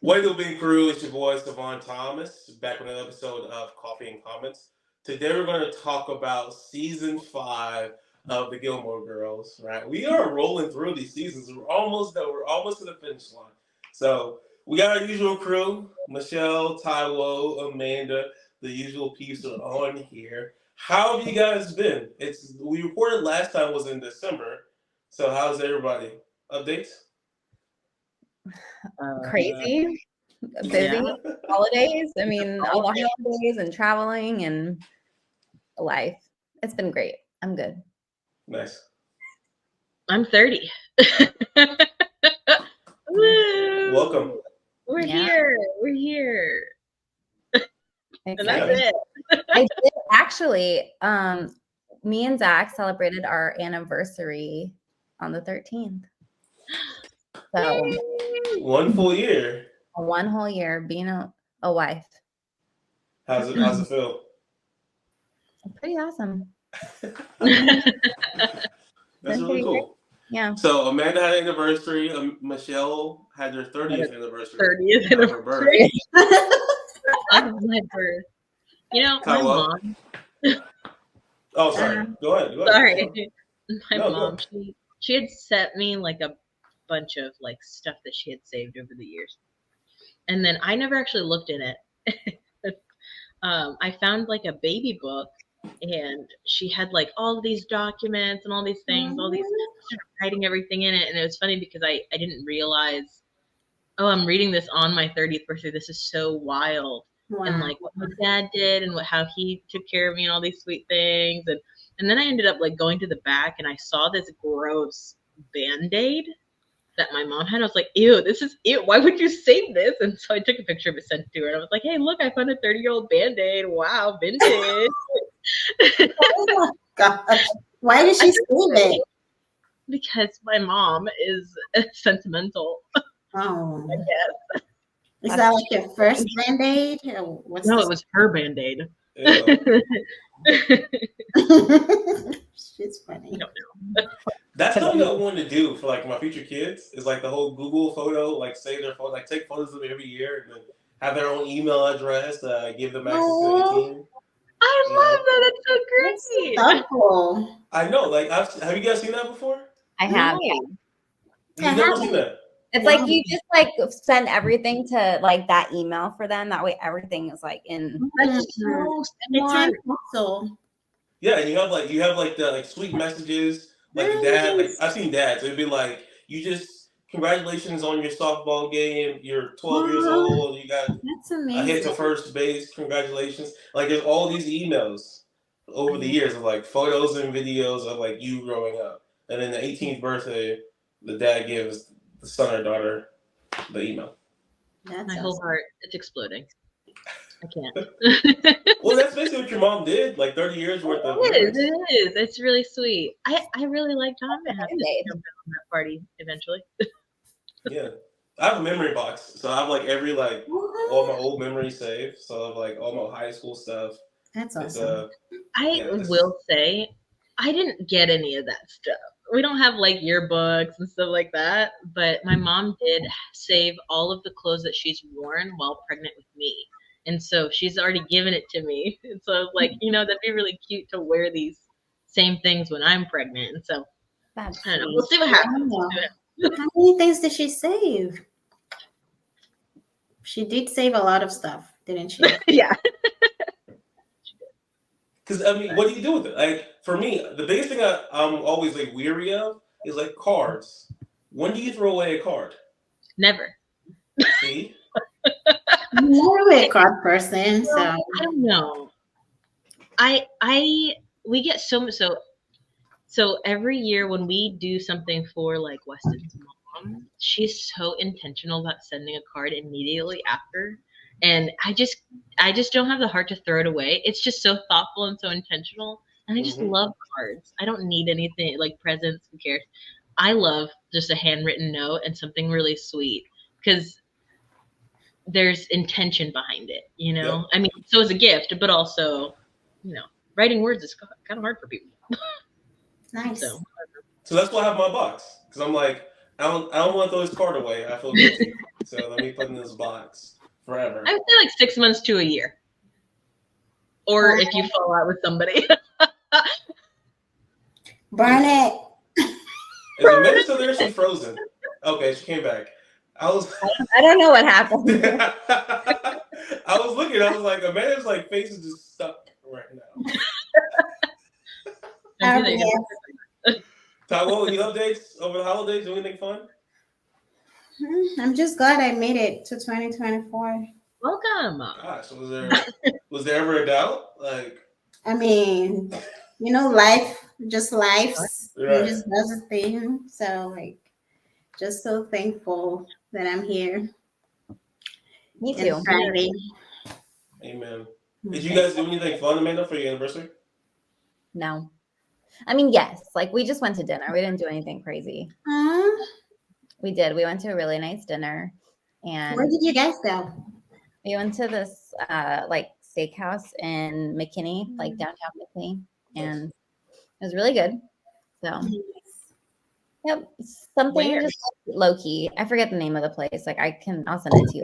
What up, big crew? It's your boy Savon Thomas, back with another episode of Coffee and Comments. Today we're going to talk about season 5 of the Gilmore Girls. Right, we are rolling through these seasons. We're almost done. We're almost to the finish line. So we got our usual crew: Michelle, Taiwo, Amanda. The usual peeps are on here. How have you guys been? It's we recorded last time was in December. So how's everybody? Updates? Crazy, busy holidays. I mean, all the holidays and traveling and life. It's been great. I'm good. Nice. I'm 30. Woo! Welcome. We're here. We're here. And that's it. I did actually. Me and Zach celebrated our anniversary on the 13th. So One full year. One whole year being a wife. How's it feel? Pretty awesome. That's really cool. Yeah. So Amanda had an anniversary. Michelle had her 30th anniversary. 30th of her birth. Of my birth. You know, my mom. Oh, sorry. Go ahead. Sorry. My mom, she had sent me like a bunch of like stuff that she had saved over the years. And then I never actually looked in it. I found like a baby book and she had like all of these documents and all these things, all these writing everything in it. And it was funny because I didn't realize, oh, I'm reading this on my 30th birthday. This is so wild. Wow. And like what my dad did and how he took care of me and all these sweet things. And then I ended up like going to the back and I saw this gross Band-Aid that my mom had. I was like, ew, this is ew. Why would you save this? And so I took a picture of it, sent it to her. And I was like, hey, look, I found a 30-year-old Band-Aid. Wow, vintage. Oh my gosh. Why did she save it? Because my mom is sentimental. Oh. I guess. Is that like your first Band-Aid? No, it was her Band-Aid. She's funny. That's something I want to do for like my future kids. Is like the whole Google photo, like save their phone, like take photos of them every year, and then have their own email address. Give them access to the team. I love that. It's so great. That's so cool. I know. Like, have you guys seen that before? I have. You've never seen that. It's like you just like send everything to like that email for them. That way everything is like in. That's so smart. Yeah, and you have like the like sweet messages. Like dad, like I've seen dads. It'd be like, you just congratulations on your softball game. You're 12 years old. You got a hit to first base. Congratulations. Like there's all these emails over the years of like photos and videos of like you growing up. And then the 18th birthday, the dad gives the son or daughter the email. My whole heart, it's exploding. I can't. Well, that's basically what your mom did. Like 30 years worth of. It is. It's really sweet. I really like Tom to have to jump in on that party eventually. Yeah. I have a memory box. So I have like every like all my old memories saved. So I have like all my high school stuff. That's awesome. I will say I didn't get any of that stuff. We don't have like yearbooks and stuff like that, but my mom did save all of the clothes that she's worn while pregnant with me. And so she's already given it to me. And so I was like, that'd be really cute to wear these same things when I'm pregnant. And so I don't know. We'll see what happens. How many things did she save? She did save a lot of stuff, didn't she? Yeah. Because I mean, what do you do with it? Like for me, the biggest thing I'm always like weary of is like cards. When do you throw away a card? Never. See? I'm not really a card person, so I don't know. We get so every year when we do something for like Weston's mom, she's so intentional about sending a card immediately after. And I just don't have the heart to throw it away. It's just so thoughtful and so intentional. And I just love cards. I don't need anything like presents. Who cares? I love just a handwritten note and something really sweet because there's intention behind it, Yeah. I mean, so it's a gift, but also, writing words is kind of hard for people. Nice. So that's why I have my box. Because I'm like, I don't want to throw his card away. I feel guilty. So let me put in this box forever. I would say like 6 months to a year. Or if you fall out with somebody. Burn it. Is Amanda still there? She's frozen. Okay, she came back. I don't know what happened. I was looking. I was like, Amanda's like face is just stuck right now. Taiwo, any updates over the holidays? Do anything fun? I'm just glad I made it to 2024. Welcome. Gosh, was there ever a doubt? Like, I mean, life just lives. Right. It just does a thing. So like, just so thankful that I'm here. Me too. Friday. Amen. Did you guys do anything fun, Amanda, for your anniversary? No. I mean, yes. Like we just went to dinner. We didn't do anything crazy. We did. We went to a really nice dinner. And where did you guys go? We went to this like steakhouse in McKinney, like downtown McKinney, and it was really good. So, yep, something just low key. I forget the name of the place. Like I'll send it to you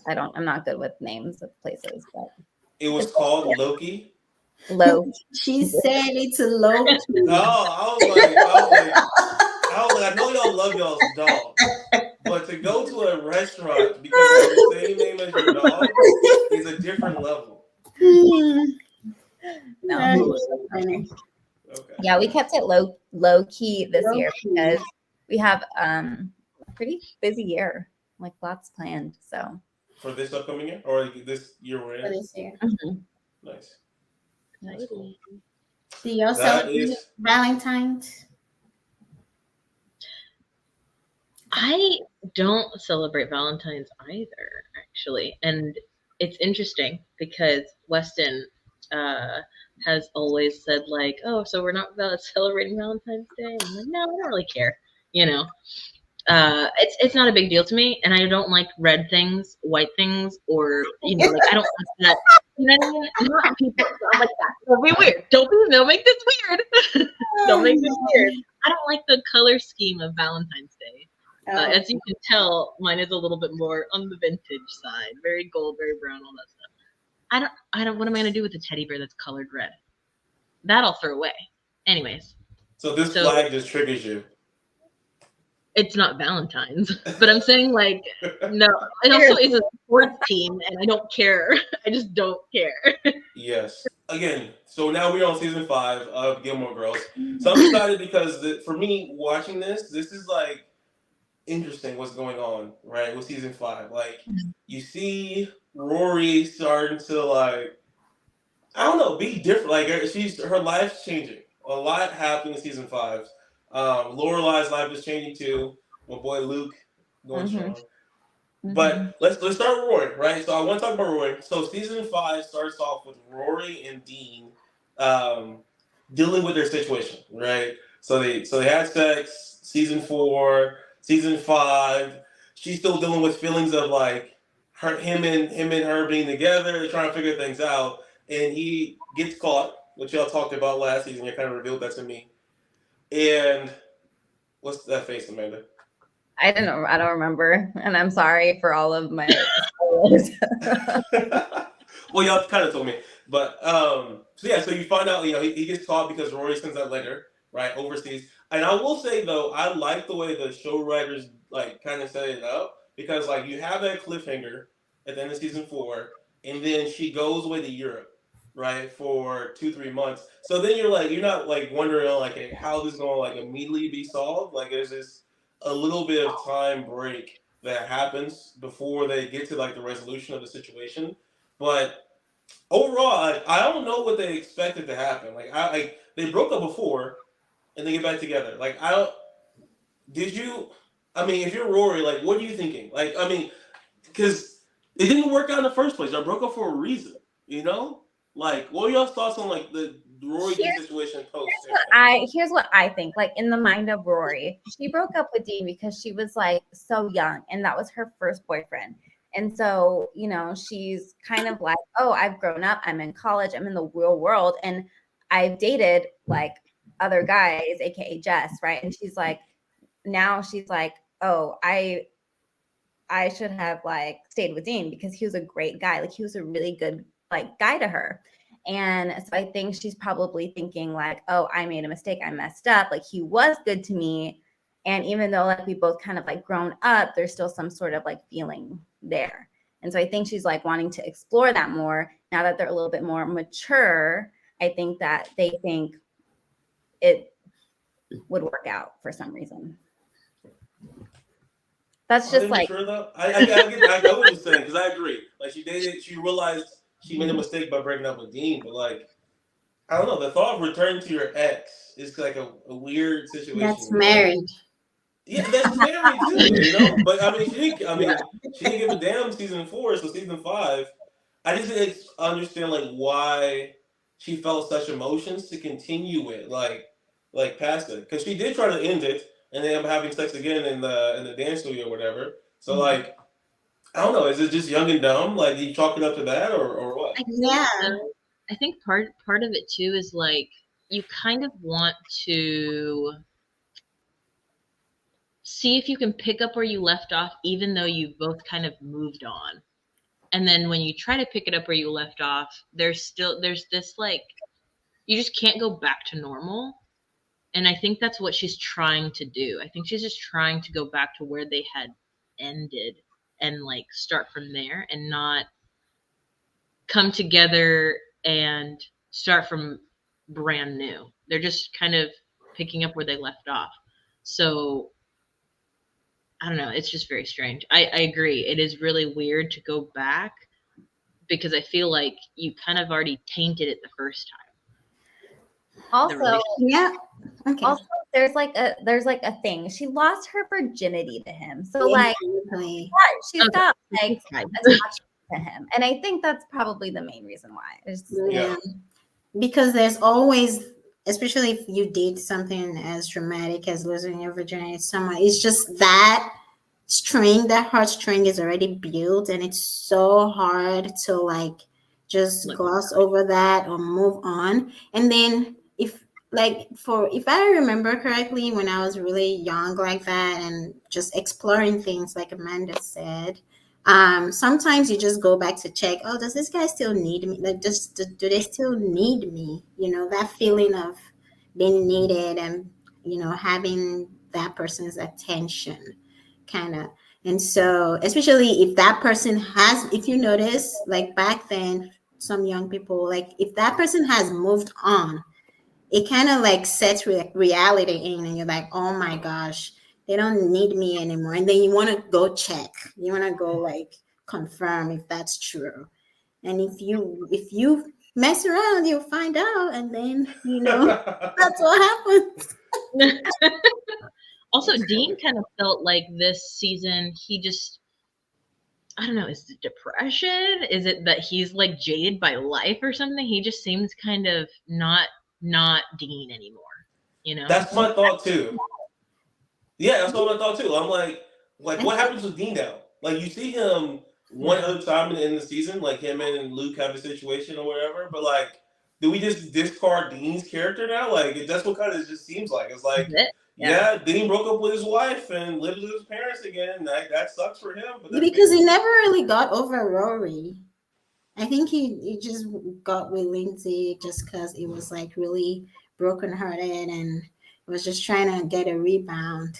later. I'm not good with names of places, but it was called Loki. Low. She said it's a low key. No, I know y'all love y'all's dog, but to go to a restaurant because it's the same name as your dog is a different level. No. Okay. Yeah, we kept it low key this year because we have a pretty busy year, like lots planned. So for this upcoming year or this year we're in? For this year. Nice. Cool. Do you also Valentine's? I don't celebrate Valentine's either, actually. And it's interesting because Weston has always said, like, oh, so we're not celebrating Valentine's Day? I'm like, no, I don't really care. It's not a big deal to me, and I don't like red things, white things, or like I don't like that. You know what I mean? Not people like that. Don't be weird. Don't make this weird. Don't make this weird. I don't like the color scheme of Valentine's Day. As you can tell, mine is a little bit more on the vintage side, very gold, very brown, all that stuff. I don't. What am I gonna do with a teddy bear that's colored red? That I'll throw away. Anyways. So this flag just triggers you. It's not Valentine's, but I'm saying like, no, it also is a sports team and I don't care. I just don't care. Yes. Again, so now we're on season 5 of Gilmore Girls. So I'm excited because for me, watching this is like interesting what's going on, right, with season 5. Like, you see Rory starting to like, I don't know, be different. Like her life's changing. A lot happened in season 5. Lorelai's life is changing too. My boy Luke going strong. But let's start with Rory, right? So I want to talk about Rory. So season 5 starts off with Rory and Dean dealing with their situation, right? So they had sex. Season 4, season 5, she's still dealing with feelings of like him and her being together. They're trying to figure things out, and he gets caught, which y'all talked about last season. You kind of revealed that to me. And what's that face, Amanda? I don't remember, and I'm sorry for all of my well, y'all kind of told me, but so you find out, he gets caught because Rory sends that letter, right, overseas. And I will say though, I like the way the show writers like kind of set it up, because like you have that cliffhanger at the end of season 4, and then she goes away to Europe, right, for 2-3 months. So then you're not like wondering like, hey, how this is gonna like immediately be solved. Like there's this a little bit of time break that happens before they get to like the resolution of the situation. But overall, I don't know what they expected to happen. Like they broke up before and they get back together. Like if you're Rory, like what are you thinking? Like, I mean, because it didn't work out in the first place. I broke up for a reason, Like, what are y'all's thoughts on like the Rory situation post? Here's what I think. Like in the mind of Rory, she broke up with Dean because she was like so young, and that was her first boyfriend. And so, she's kind of like, oh, I've grown up. I'm in college. I'm in the real world, and I've dated like other guys, aka Jess, right? And she's like, now she's like, oh, I should have like stayed with Dean because he was a great guy. Like he was a really good like guy to her. And so I think she's probably thinking like, oh, I made a mistake. I messed up. Like he was good to me. And even though like we both kind of like grown up, there's still some sort of like feeling there. And so I think she's like wanting to explore that more now that they're a little bit more mature. I think that they think it would work out for some reason. That's just like sure though. I know what you're saying because I agree. Like she realized she made a mistake by breaking up with Dean, but like I don't know, the thought of returning to your ex is like a weird situation. That's married. Yeah, that's married too, But I mean, she didn't give a damn season 4, so season 5. I just didn't understand like why she felt such emotions to continue it, like past it, because she did try to end it and then having sex again in the dance studio or whatever. So like, I don't know, is it just young and dumb? Like you chalk it up to that or what? Yeah. I think part of it too is like you kind of want to see if you can pick up where you left off, even though you both kind of moved on. And then when you try to pick it up where you left off, there's this like you just can't go back to normal. And I think that's what she's trying to do. I think she's just trying to go back to where they had ended and like start from there and not come together and start from brand new. They're just kind of picking up where they left off. So I don't know. It's just very strange. I agree. It is really weird to go back because I feel like you kind of already tainted it the first time. Also, yeah. Okay. Also, there's like a thing. She lost her virginity to him, so like she's got like attached to him, and I think that's probably the main reason why. Yeah. Because there's always, especially if you date something as traumatic as losing your virginity to someone, it's just that heartstring is already built, and it's so hard to like just gloss over that or move on. And then if I remember correctly, when I was really young like that and just exploring things like Amanda said, sometimes you just go back to check, oh, does this guy still need me? Like, do they still need me? That feeling of being needed and, having that person's attention kind of. And so, especially if that person if you notice, like back then, some young people, like if that person has moved on, it kind of like sets reality in, and you're like, oh my gosh, they don't need me anymore. And then you want to go check, you want to go like confirm if that's true. And if you mess around, you'll find out, and then that's what happens. Also, Dean kind of felt like this season he just, I don't know, is it depression? Is it that he's like jaded by life or something? He just seems kind of not Dean anymore, That's my thought too. Yeah, that's what I thought too. I'm like what happens with Dean now? Like you see him one other time in the season, like him and Luke have a situation or whatever, but like do we just discard Dean's character now? Like that's what kind of it just seems like. It's like Dean broke up with his wife and lives with his parents again. That sucks for him. But because he never really got over Rory. I think he just got with Lindsay just because it was like really brokenhearted and was just trying to get a rebound.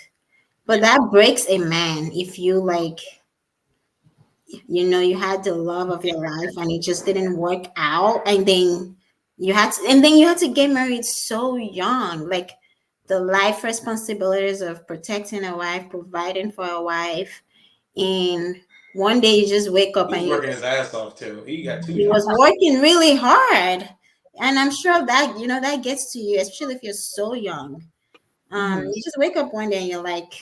But that breaks a man if you like, you had the love of your life and it just didn't work out, and then you had to get married so young. Like the life responsibilities of protecting a wife, providing for a wife, and one day you just wake up and he's working his ass off too. He got 2 jobs. He was working really hard, and I'm sure that that gets to you, especially if you're so young. You just wake up one day and you're like,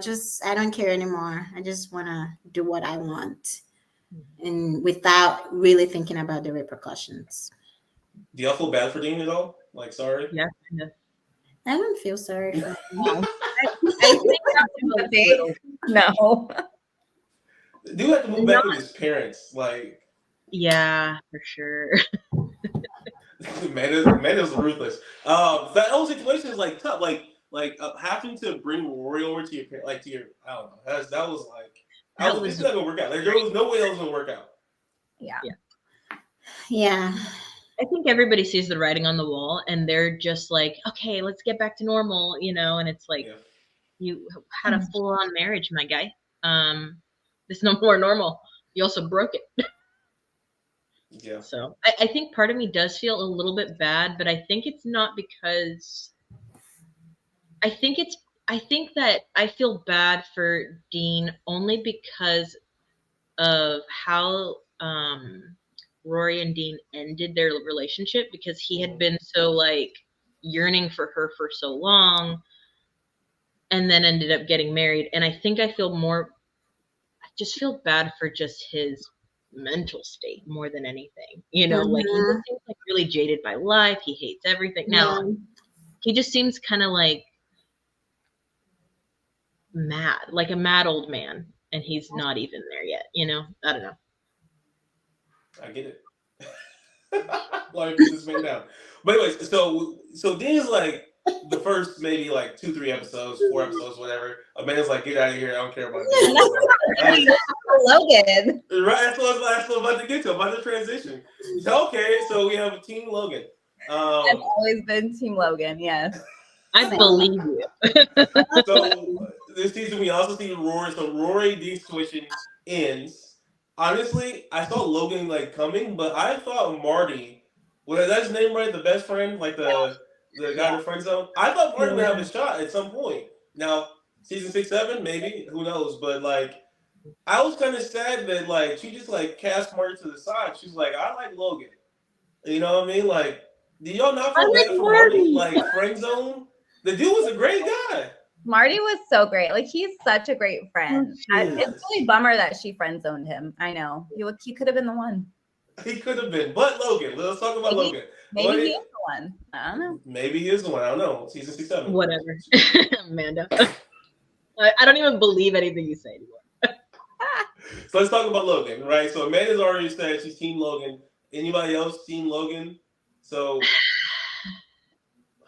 just I don't care anymore. I just want to do what I want, and without really thinking about the repercussions. Do y'all feel bad for Dean at all? Like, sorry? Yeah. I don't feel sorry for him. I think no. Do have to move back with his parents, like. Yeah, for sure. man is ruthless. That whole situation is like tough. Like like having to bring Rory over to your like to your I don't know. That was like this is was not gonna work out. Like there was no way else gonna work out. Yeah. Yeah. I think everybody sees the writing on the wall, and they're just like, okay, let's get back to normal, and it's like you had a full-on marriage, my guy. It's no more normal. You also broke it. Yeah. So I think part of me does feel a little bit bad, but I think it's not because I think that I feel bad for Dean only because of how Rory and Dean ended their relationship, because he had been so like yearning for her for so long and then ended up getting married. And I think I just feel bad for just his mental state more than anything. Like he just seems like really jaded by life. He hates everything. Now, he just seems kind of like mad, like a mad old man. And he's not even there yet, I don't know. I get it. Like put this man down. But anyways, so Dean's like the first maybe like 2-3 episodes, 4 episodes, whatever. A man's like, get out of here, I don't care about Dean. Logan. Right, that's what I'm about to get to. I'm about to transition. So, okay, so we have a Team Logan. I've always been Team Logan, yes. I believe you. So this season we also see Rory. So Rory Dean situation ends. Honestly, I saw Logan like coming, but I thought Marty, was that his name right? The best friend, like the guy in the friend zone. I thought Marty would have a shot at some point. Now, season 6, 7, maybe, who knows? But like, I was kind of sad that like she just like cast Marty to the side. She's like, I like Logan. You know what I mean? Like, do y'all not feel bad for Marty? Like, friend zone. The dude was a great guy. Marty was so great. Like, he's such a great friend. It's really bummer that she friend zoned him. I know. He could have been the one. He could have been. But Logan. Let's talk about Logan. Maybe he is the one. I don't know. Maybe he is the one. I don't know. Season 6, 7. Whatever. Amanda. I don't even believe anything you say anymore. So let's talk about Logan, right? So Amanda's already said she's Team Logan. Anybody else Team Logan? So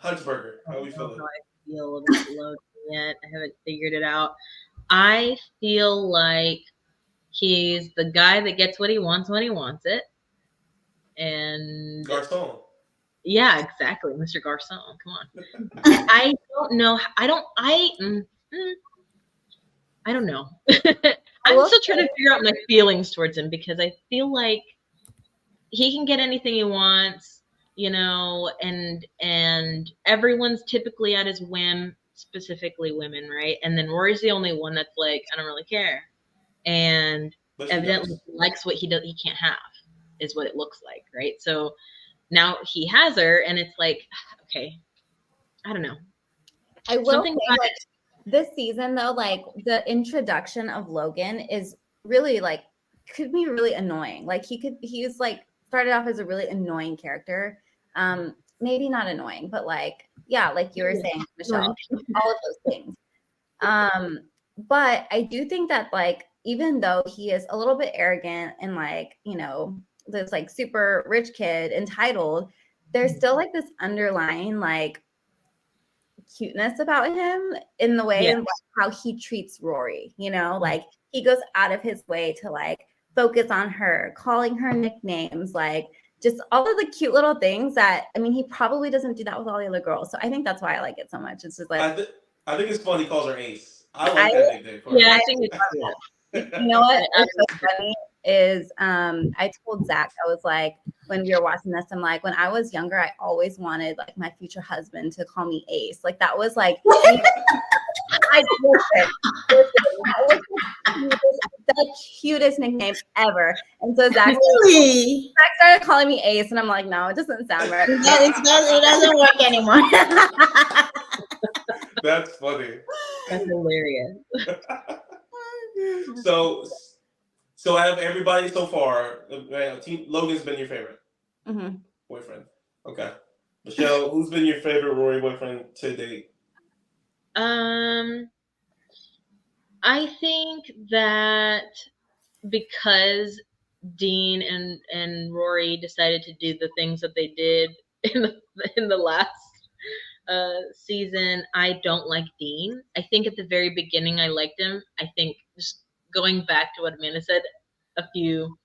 Huntsberger, how are we feeling? How I feel about Logan yet. I haven't figured it out. I feel like he's the guy that gets what he wants when he wants it. And Garcon. Yeah, exactly. Mr. Garcon. Come on. I don't know. I don't know. I'm still trying to figure out my feelings towards him, because I feel like he can get anything he wants, and everyone's typically at his whim, specifically women, right? And then Rory's the only one that's like, I don't really care. And evidently likes what he can't have, is what it looks like, right? So now he has her, and it's like, okay, I don't know. I will say, like, this season, though, like, the introduction of Logan is really, like, could be really annoying. Like, he's like, started off as a really annoying character. Maybe not annoying, but like, yeah, like you were saying, Michelle, all of those things. But I do think that, like, even though he is a little bit arrogant and like, this like super rich kid, entitled, there's still like this underlying like cuteness about him in the way and how he treats Rory, like he goes out of his way to like focus on her, calling her nicknames, like just all of the cute little things that, I mean, he probably doesn't do that with all the other girls. So I think that's why I like it so much. It's just like, I think it's funny he calls her Ace. I like that nickname. Yeah, I think it's funny. You know what? It's so funny is I told Zach, I was like, when we were watching this, I'm like, when I was younger, I always wanted like my future husband to call me Ace. Like that was like the cutest nickname ever. And so Zach started calling me Ace, and I'm like, no, it doesn't sound right. It doesn't work anymore. That's funny. That's hilarious. So out of everybody so far, Team Logan's been your favorite boyfriend. Okay, Michelle, who's been your favorite Rory boyfriend to date? I think that because Dean and Rory decided to do the things that they did in the last season, I don't like Dean. I think at the very beginning I liked him. I think just going back to what Amanda said a few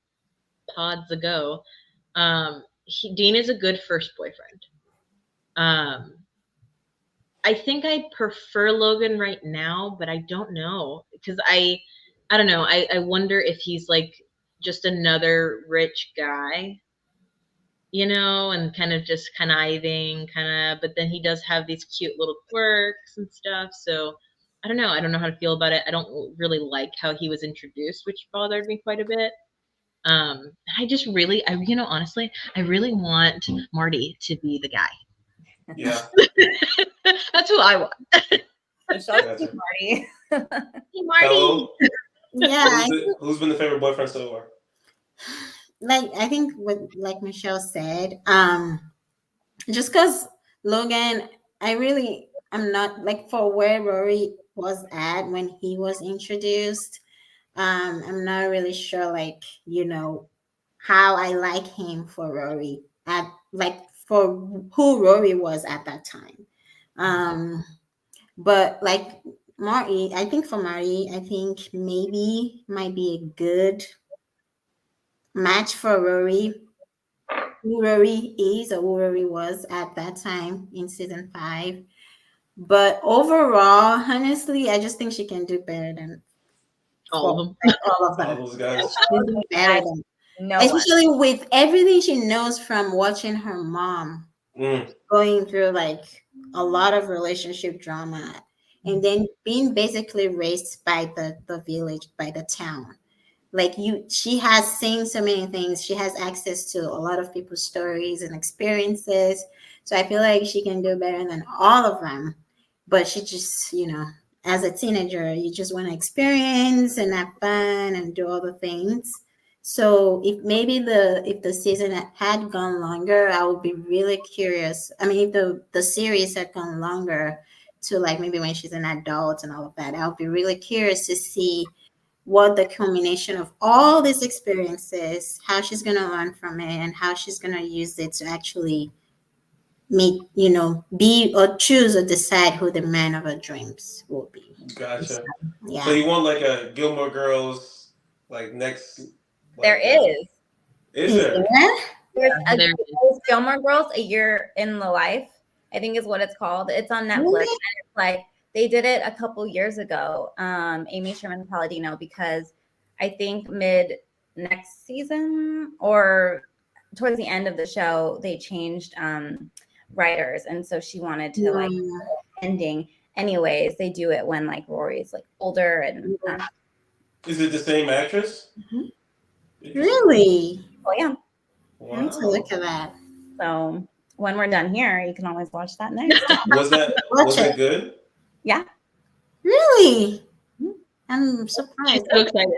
pods ago, Dean is a good first boyfriend. I think I prefer Logan right now, but I don't know because I don't know. I wonder if he's like just another rich guy, and kind of just conniving, but then he does have these cute little quirks and stuff. So I don't know. I don't know how to feel about it. I don't really like how he was introduced, which bothered me quite a bit. I just really, honestly, I really want Marty to be the guy. Yeah. That's who I want. Gotcha. Marty. Hey, Marty. Hello? Yeah, Who's been the favorite boyfriend so far? like I think what like Michelle said, just because Logan, I'm not like for where Rory was at when he was introduced. I'm not really sure, like, how I like him for Rory at like for who Rory was at that time. But like Marty, I think for Marty, I think maybe might be a good match for Rory. Who Rory is or who Rory was at that time in season 5. But overall, honestly, I just think she can do better than all of them. All of them. All those guys. She can do better than, especially with everything she knows from watching her mom going through like a lot of relationship drama, and then being basically raised by the village, by the town. Like she has seen so many things. She has access to a lot of people's stories and experiences. So I feel like she can do better than all of them. But she just, as a teenager, you just want to experience and have fun and do all the things. So if the season had gone longer, I would be really curious. I mean, if the series had gone longer to like maybe when she's an adult and all of that, I would be really curious to see what the culmination of all these experiences, how she's going to learn from it and how she's going to use it to actually be or choose or decide who the man of her dreams will be. Gotcha. Yeah. So you want like a Gilmore Girls, like next? There is. Is there? There's Gilmore Girls, A Year in the Life, I think is what it's called. It's on Netflix. Really? And it's like they did it a couple years ago, Amy Sherman Palladino, because I think mid next season or towards the end of the show, they changed writers. And so she wanted to like ending. Anyways, they do it when like Rory's like older and Is it the same actress? Mm-hmm. Really? Oh yeah. Wow. I need to look at that. So when we're done here, you can always watch that next. Was it good? Yeah. Really? I'm surprised. She's so excited.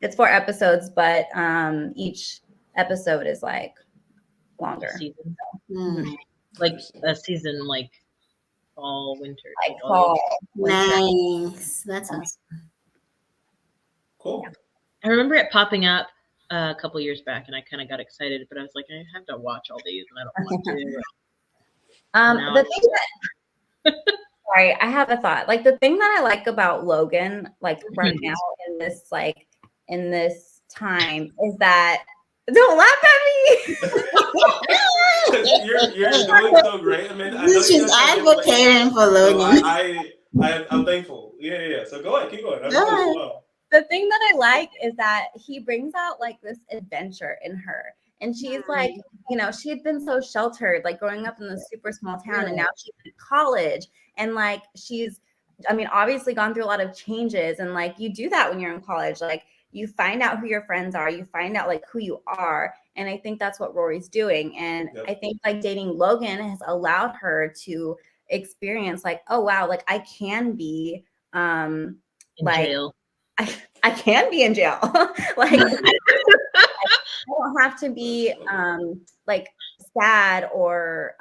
It's 4 episodes, but each episode is like longer. Season. Like a season, like fall, winter. Like fall. Nice. That's awesome. Cool. I remember it popping up a couple years back, and I kind of got excited, but I was like, I have to watch all these, and I don't want to. The thing that, sorry, I have a thought. Like the thing that I like about Logan, like right now in this time, is that don't laugh at me. you're doing so great. I mean, she's advocating for Logan. I'm thankful. Yeah. So go ahead, keep going. The thing that I like is that he brings out like this adventure in her. And she's like, she had been so sheltered, like growing up in this super small town. And now she's in college. And like, obviously gone through a lot of changes. And like, you do that when you're in college. Like, you find out who your friends are. You find out like who you are. And I think that's what Rory's doing. And I think like dating Logan has allowed her to experience like, oh, wow, like I can be in jail. I can be in jail. Like I don't have to be like sad or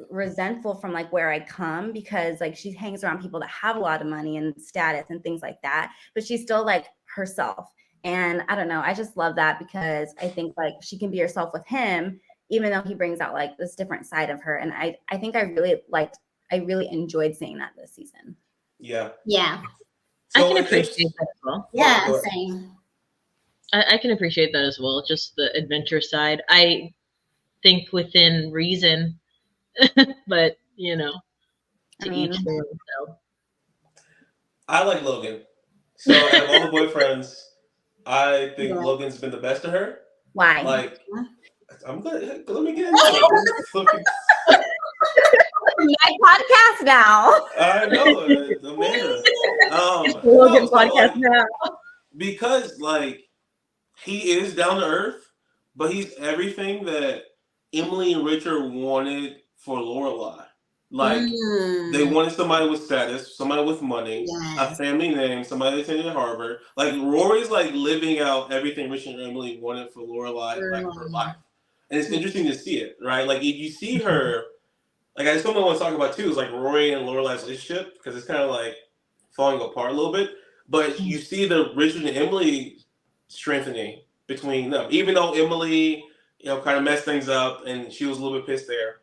resentful from like where I come, because like she hangs around people that have a lot of money and status and things like that, but she's still like herself. And I don't know, I just love that because I think like she can be herself with him, even though he brings out like this different side of her. And I think I really enjoyed seeing that this season. Yeah. Yeah. I So can it's appreciate that as well. Yeah, Go ahead. same. I can appreciate that as well. Just the adventure side. I think within reason, but you know, to each their own self. I like Logan. So out of all the boyfriends, I think Yeah. Logan's been the best to her. Why? Like, I'm gonna let me get into it. My podcast now. I know, Amanda. It's the Logan No, so, podcast like, now. because like he is down to earth, but he's everything that Emily and Richard wanted for Lorelai. Like they wanted somebody with status, somebody with money, a Yes. family name, somebody that attended Harvard. Like Rory's like living out everything Richard and Emily wanted for Lorelai, like her life. And it's interesting to see it, right? Like if you see her, like I something I want to talk about too is like Rory and Lorelai's relationship because it's kind of like falling apart a little bit. But you see the Richard and Emily strengthening between them, even though Emily, kind of messed things up and she was a little bit pissed there.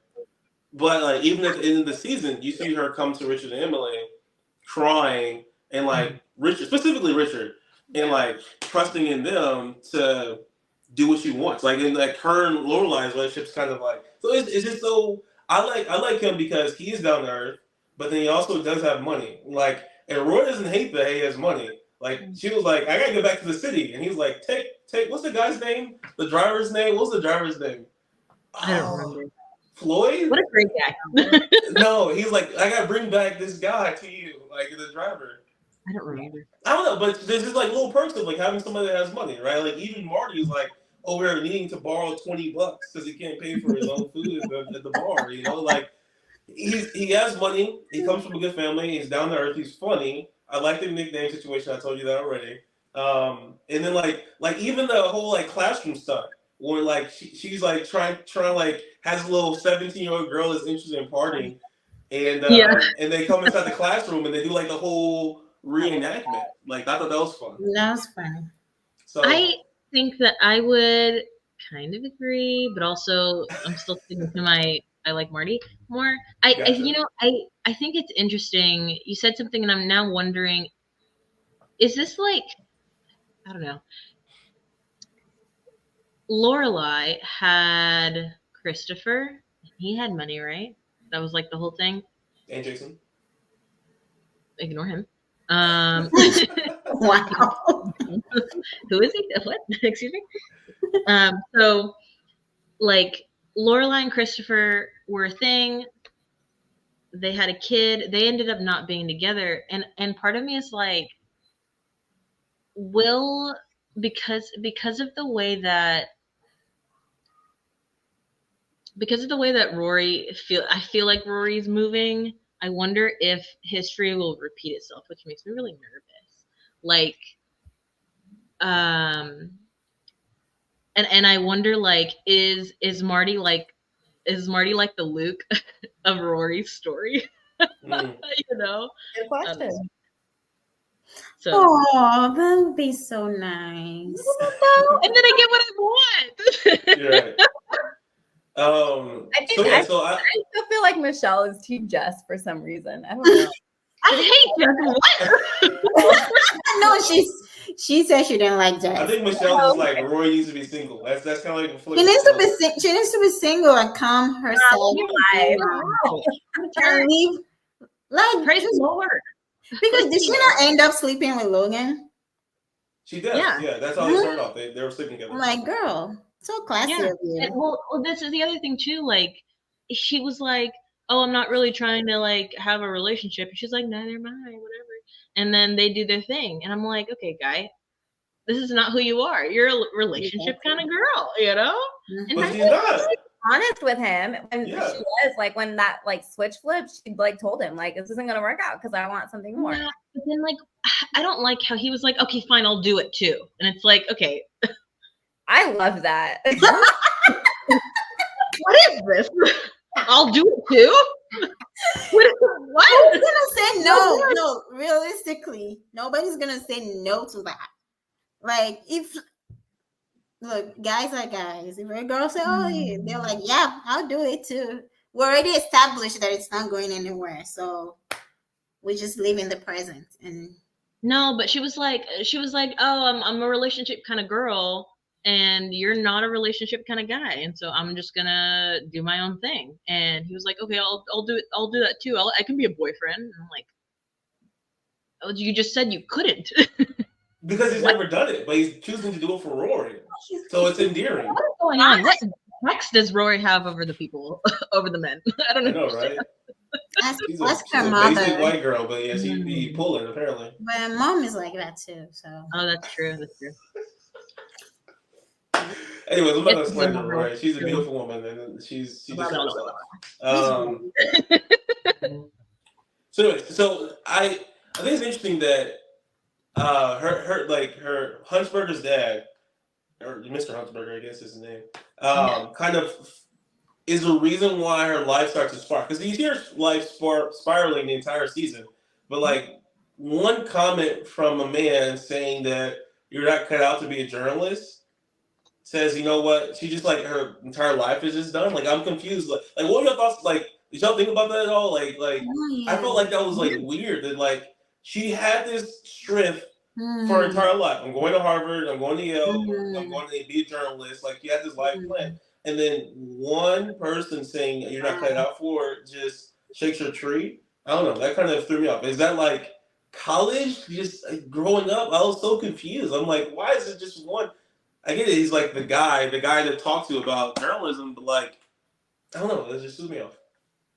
But like even at the end of the season, you see her come to Richard and Emily, crying and like Richard, specifically Richard, and like trusting in them to do what she wants. Like in like her and Lorelai's relationship's kind of like so it's just so I like him because he is down to earth, but then he also does have money. Like and Roy doesn't hate that he has money. Like she was like, I gotta get back to the city, and he was like, take what's the guy's name? The driver's name? What's the driver's name? I don't remember. Floyd? What a great guy. No, he's like, I gotta bring back this guy to you, like the driver. I don't remember. I don't know, but there's just like little perks of like having somebody that has money, right? Like even Marty's like over there needing to borrow $20 because he can't pay for his own food at the bar, like he has money, he comes from a good family, he's down to earth, he's funny. I like the nickname situation, I told you that already. And then like even the whole like classroom stuff where like she's like trying like has a little 17-year-old girl that's interested in partying and and they come inside the classroom and they do like the whole reenactment. Like I thought that was fun. That was fun. So I think that I would kind of agree, but also I'm still sticking to I like Marty more. Gotcha. I think it's interesting. You said something, and I'm now wondering: is this like, I don't know? Lorelai had Christopher. He had money, right? That was like the whole thing. And Jason. Ignore him. Wow. Who is he? What? Excuse me. So like Lorelai and Christopher were a thing. They had a kid. They ended up not being together, and part of me is like, because of the way that Rory I feel like Rory's moving. I wonder if history will repeat itself, which makes me really nervous. Like, and I wonder, like, is Marty like the Luke of Rory's story? Good question. So, oh, that would be so nice. and then I get what I want. You're right. I still feel like Michelle is Team Jess for some reason. I don't know. I hate Jess. What? No, she said she didn't like Jess. I think Michelle is like Roy needs to be single. That's kind of like She needs to be single and calm herself. And leave. Like Praise the Lord. Because did she not end up sleeping with Logan? She does. Yeah, that's how they started off. They were sleeping together. I'm like, girl, so classy of you. And, well, this is the other thing too. Like, she was like, "Oh, I'm not really trying to like have a relationship." And she's like, "Neither am I, whatever." And then they do their thing, and I'm like, "Okay, guy, this is not who you are. You're a relationship kind of girl, you know." Mm-hmm. But she's not. Honest with him when she was like when that like switch flipped, she like told him like this isn't gonna work out because I want something more. Yeah, but then like I don't like how he was like, "Okay, fine, I'll do it too," and it's like, okay, I love that. What is this? I'll do it too. What? Who's gonna say no? No, realistically, nobody's gonna say no to that. Like if look, guys are guys. If a girl say, "Oh," they're like, "Yeah, I'll do it too." We already established that it's not going anywhere, so we just live in the present. And No, but she was like, "Oh, I'm a relationship kind of girl, and you're not a relationship kind of guy, and so I'm just gonna do my own thing." And he was like, "Okay, I'll do it. I'll do that too. I can be a boyfriend." And I'm like, "Oh, you just said you couldn't." Because he's never done it, but he's choosing to do it for Rory. So it's endearing. What is going on? What text does Rory have over the people, over the men? I don't know. I know, right? She's a mother. basic white girl, but yeah, she'd be pulling apparently. But her mom is like that too. So. Oh, that's true. That's true. Anyways, I'm not gonna slander Rory. She's a beautiful woman, and she just herself. So anyway, I think it's interesting that her Huntsberger's dad, or Mr. Huntsberger, I guess is his name, kind of is the reason why her life starts to spark. Because you see her life spiraling the entire season, but like one comment from a man saying that you're not cut out to be a journalist says, you know what? She just like her entire life is just done. Like I'm confused. Like what were your thoughts? Like did y'all think about that at all? Like I felt like that was like weird that like she had this strength for her entire life. I'm going to Harvard. I'm going to Yale. I'm going to be a journalist. Like she had this life plan. And then one person saying you're not cut out for it just shakes her tree. I don't know. That kind of threw me off. Is that like college? Just like, growing up, I was so confused. I'm like, why is it just one? I get it. He's like the guy to talk to about journalism, but like, I don't know. It just threw me off.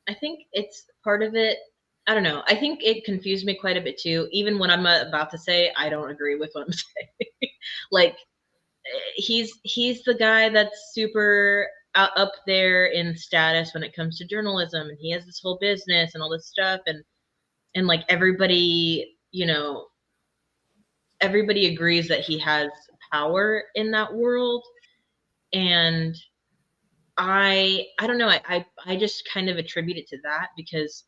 I think it's part of it. I don't know. I think it confused me quite a bit too. Even when I'm about to say I don't agree with what I'm saying. Like he's the guy that's super up there in status when it comes to journalism, and he has this whole business and all this stuff, and like everybody, you know, everybody agrees that he has power in that world. And I don't know. I just kind of attribute it to that because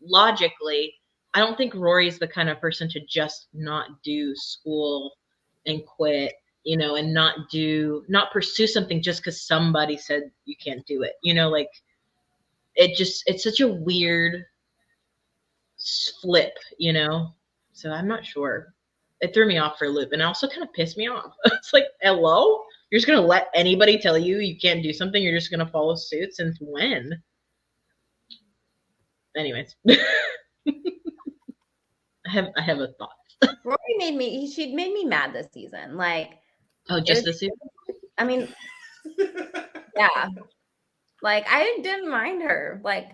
logically, I don't think Rory's the kind of person to just not do school and quit, you know, and not pursue something just because somebody said you can't do it. You know, like it's such a weird flip, you know? So I'm not sure. It threw me off for a loop and also kind of pissed me off. It's like, hello? You're just going to let anybody tell you can't do something? You're just going to follow suit? Since when? Anyways. I have a thought. Rory she'd made me mad this season. Like, just this season? I mean, yeah. Like, I didn't mind her. Like,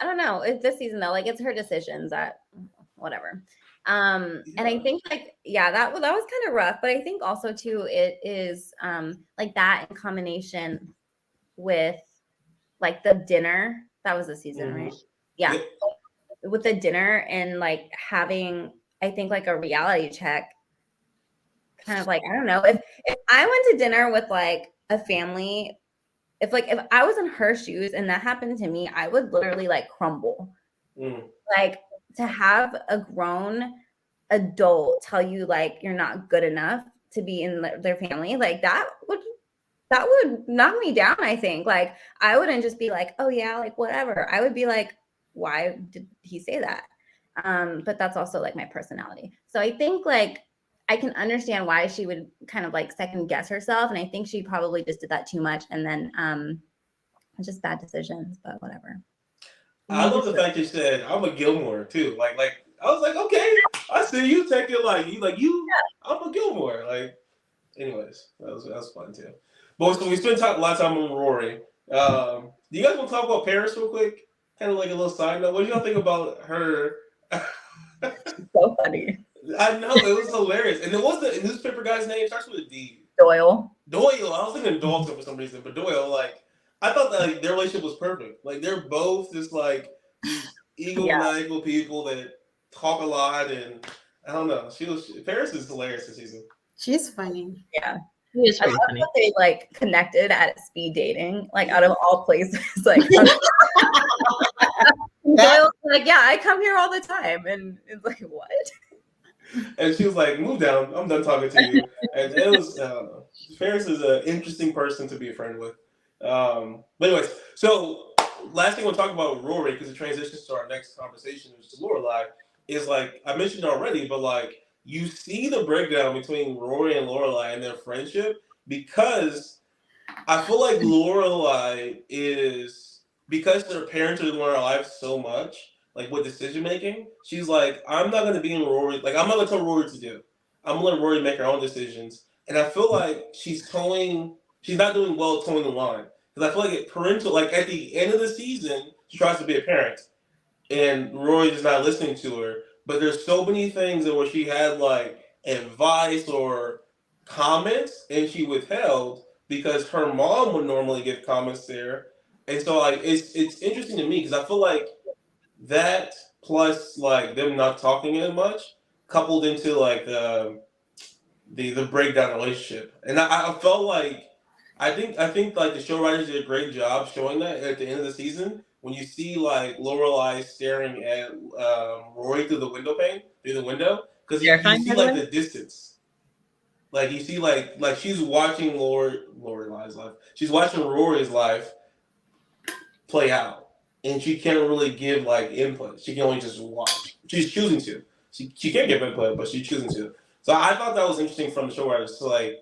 I don't know. It's this season though. Like, it's her decisions that whatever. And I think like, yeah, that was kind of rough, but I think also too, it is like that in combination with like the dinner. That was the season, right? Yeah. With the dinner and like having, I think like a reality check, kind of like, I don't know, if I went to dinner with like a family, if I was in her shoes and that happened to me, I would literally like crumble. Like to have a grown adult tell you like you're not good enough to be in their family, like that would knock me down. I think like I wouldn't just be like, oh yeah, like whatever. I would be like, why did he say that? But that's also like my personality. So I think like I can understand why she would kind of like second guess herself. And I think she probably just did that too much. And then just bad decisions, but whatever. I love the fact you said I'm a Gilmore too. Like I was like, okay, I see you take it like you yeah. I'm a Gilmore. Like, anyways, that was fun too. But so we spent a lot of time on Rory. Do you guys want to talk about Paris real quick? Kind of like a little side note. What do y'all think about her? So funny. I know, it was hilarious. And it was the newspaper guy's name. It starts with a D. Doyle. I was thinking Dalton for some reason, but Doyle, like, I thought that like, their relationship was perfect. Like, they're both just like these egomaniacal people that talk a lot, and I don't know. Paris is hilarious this season. She's funny. Yeah. She is I love funny. that they like connected at speed dating, like out of all places. Like Doyle's like, yeah, I come here all the time, and it's like, what? And she was like, "Move down. I'm done talking to you." And it was, I don't know. Ferris is an interesting person to be a friend with. But anyways, so last thing we'll talk about with Rory, because it transitions to our next conversation, which is Lorelai, is like I mentioned already, but like you see the breakdown between Rory and Lorelai and their friendship because I feel like Lorelai is because her parents are in her life so much, like with decision making. She's like, I'm not gonna be in Rory. Like, I'm not gonna tell Rory to do. I'm gonna let Rory make her own decisions. And I feel like she's towing. She's not doing well towing the line because I feel like parental. Like at the end of the season, she tries to be a parent, and Roy is not listening to her. But there's so many things that where she had like advice or comments, and she withheld because her mom would normally give comments there, and so like it's interesting to me because I feel like that plus like them not talking as much coupled into like the breakdown relationship, and I felt like I think like the show writers did a great job showing that at the end of the season when you see like Lorelai staring at Rory through the window pane through the window because you Terrifying, see by the like way. the distance, like you see like she's watching Lorelai's life, she's watching Rory's life play out, and she can't really give like input. She can only just watch. She's choosing to. She can't give input, but she's choosing to. So I thought that was interesting from the show writers. So like,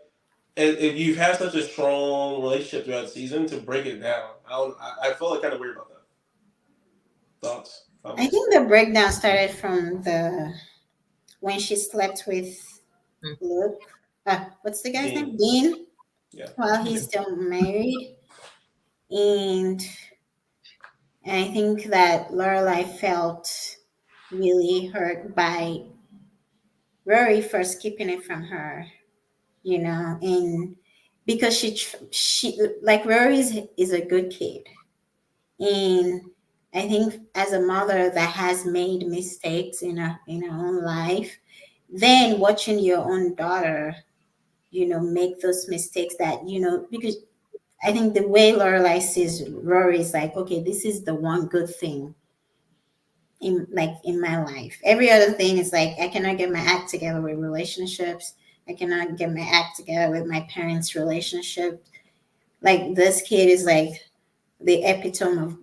if you've had such a strong relationship throughout the season, to break it down, I felt like kind of weird about that. Thoughts, I comments? think the breakdown started from the when she slept with Mm. Luke. What's the guy's name? Dean, Dean. yeah, While he's Dean. still married, and I think that Lorelai felt really hurt by Rory first keeping it from her, and because she like Rory is a good kid, and I think as a mother that has made mistakes in her own life, then watching your own daughter, make those mistakes that because I think the way Lorelai sees Rory is like, okay, this is the one good thing in my life. Every other thing is like I cannot get my act together with relationships. I cannot get my act together with my parents' relationship. Like this kid is like the epitome of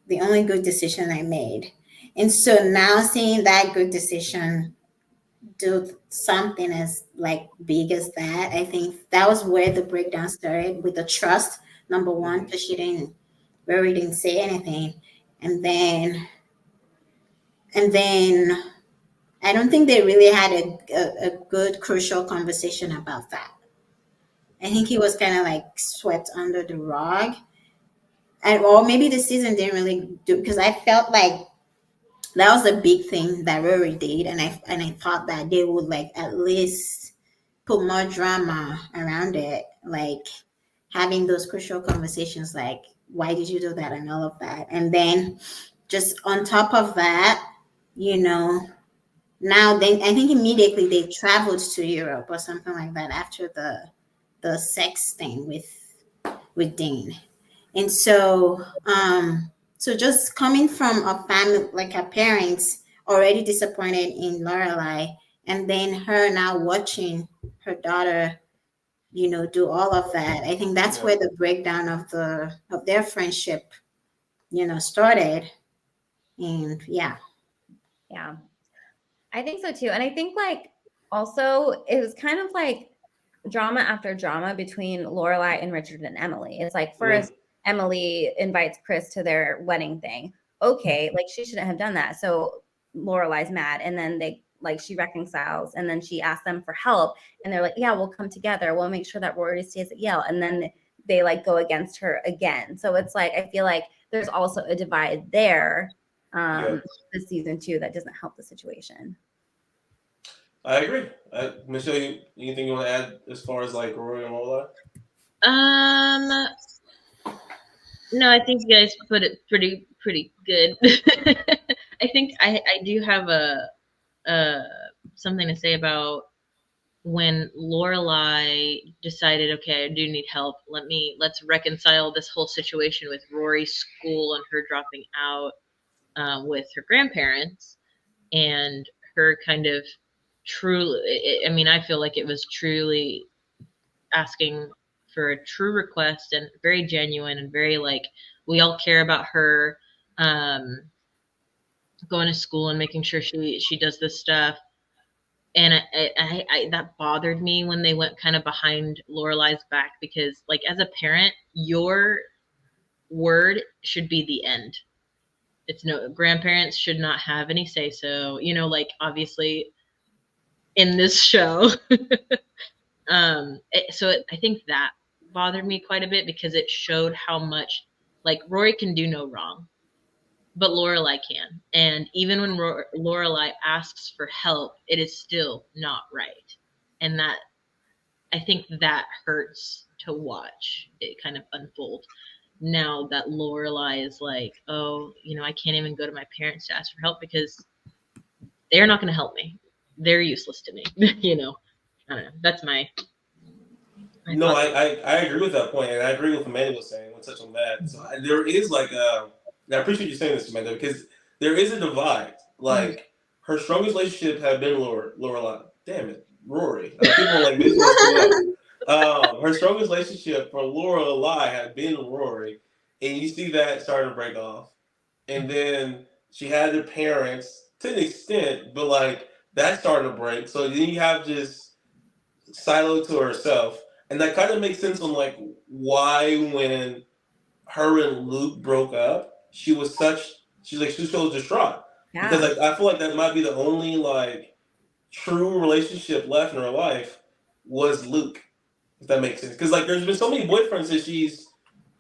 the only good decision I made. And so now seeing that good decision do something as like big as that, I think that was where the breakdown started with the trust. Number one, Mm-hmm. because she didn't Rory didn't say anything. And then I don't think they really had a good crucial conversation about that. I think he was kind of like swept under the rug, and or maybe the season didn't really do because I felt like that was a big thing that Rory did, and I thought that they would like at least put more drama around it, like having those crucial conversations, like why did you do that and all of that, and then just on top of that, you know, now then I think immediately they traveled to Europe or something like that after the sex thing with Dean. And so just coming from a family like her parents already disappointed in Lorelai, and then her now watching her daughter, do all of that. I think that's Yeah, where the breakdown of their friendship, started. And yeah. Yeah, I think so too. And I think like also it was kind of like drama after drama between Lorelai and Richard and Emily. It's like first Emily invites Chris to their wedding thing. Okay, like she shouldn't have done that. So Lorelai's mad, and then she reconciles, and then she asks them for help, and they're like, "Yeah, we'll come together. We'll make sure that Rory stays at Yale." And then they like go against her again. So it's like I feel like there's also a divide there yeah, this season too that doesn't help the situation. I agree. Michelle, anything you want to add as far as like Rory and Lola? Um, no, I think you guys put it pretty good. I think I do have a something to say about when Lorelai decided, okay, I do need help. Let's reconcile this whole situation with Rory's school and her dropping out with her grandparents and her kind of truly, I mean, I feel like it was truly asking for a true request and very genuine and very like, we all care about her going to school and making sure she does this stuff. And I that bothered me when they went kind of behind Lorelai's back, because like as a parent, your word should be the end. It's no, grandparents should not have any say so, you know, like obviously in this show. I think that bothered me quite a bit, because it showed how much like Rory can do no wrong, but Lorelai can. And even when Lorelai asks for help, it is still not right. And that, I think that hurts to watch it kind of unfold. Now that Lorelai is like, oh, you know, I can't even go to my parents to ask for help because they're not going to help me. They're useless to me. You know, I don't know. That's my No, I agree with that point, and I agree with what Amanda was saying when touching on that. So there is like and I appreciate you saying this, Amanda, because there is a divide. Like her strongest relationship had been Lorelai. Damn it, Rory. People are like this one her strongest relationship for Lorelai had been Rory, and you see that starting to break off. And then she had her parents to an extent, but like that started to break. So then you have just siloed to herself. And that kind of makes sense on like why when her and Luke broke up, she was so distraught. Yeah. Because like I feel like that might be the only like true relationship left in her life was Luke. If that makes sense. Because like there's been so many boyfriends that she's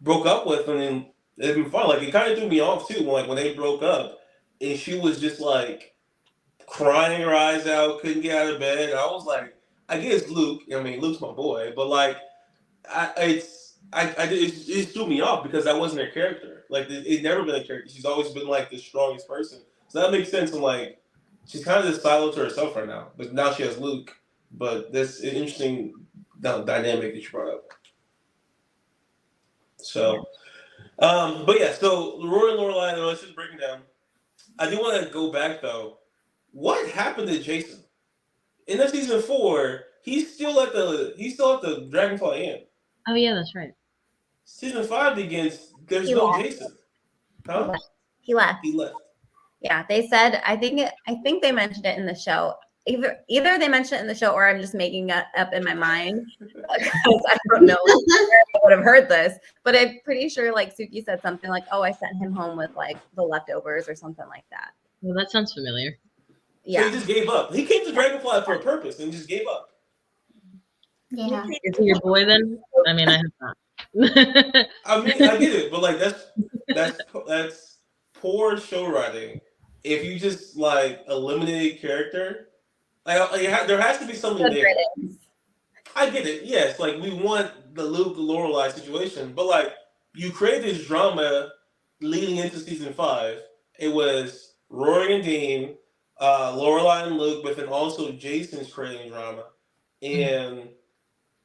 broke up with and then it's been fun. Like it kind of threw me off too when they broke up and she was just like crying her eyes out, couldn't get out of bed. I was like, I guess Luke. I mean, Luke's my boy, but like, it threw me off because that wasn't her character. Like, it never been a character. She's always been like the strongest person. So that makes sense. And like, she's kind of just siloed to herself right now. But now she has Luke. But that's an interesting dynamic that you brought up. So, but yeah. So Rory and Lorelai, let's just break it down. I do want to go back though. What happened to Jason? In the season 4, he's still at the Dragonfly Inn. Oh yeah, that's right. Season 5 begins. There's He no left. Jason. Huh? He left. He left. Yeah, they said. I think they mentioned it in the show. Either they mentioned it in the show, or I'm just making it up in my mind because I don't know where I would have heard this. But I'm pretty sure like Suki said something like, "Oh, I sent him home with like the leftovers" or something like that. Well, that sounds familiar. Yeah. So he just gave up. He came to Dragonfly for a purpose and just gave up. Yeah. Is he your boy then? I mean, I have not. I mean, I get it, but like that's poor show writing. If you just like eliminate a character, there has to be something Good there. riddance. I get it. Yes, like we want the Luke Lorelai situation, but like you create this drama leading into season 5. It was Rory and Dean, Lorelai and Luke, but then also Jason's creating drama, and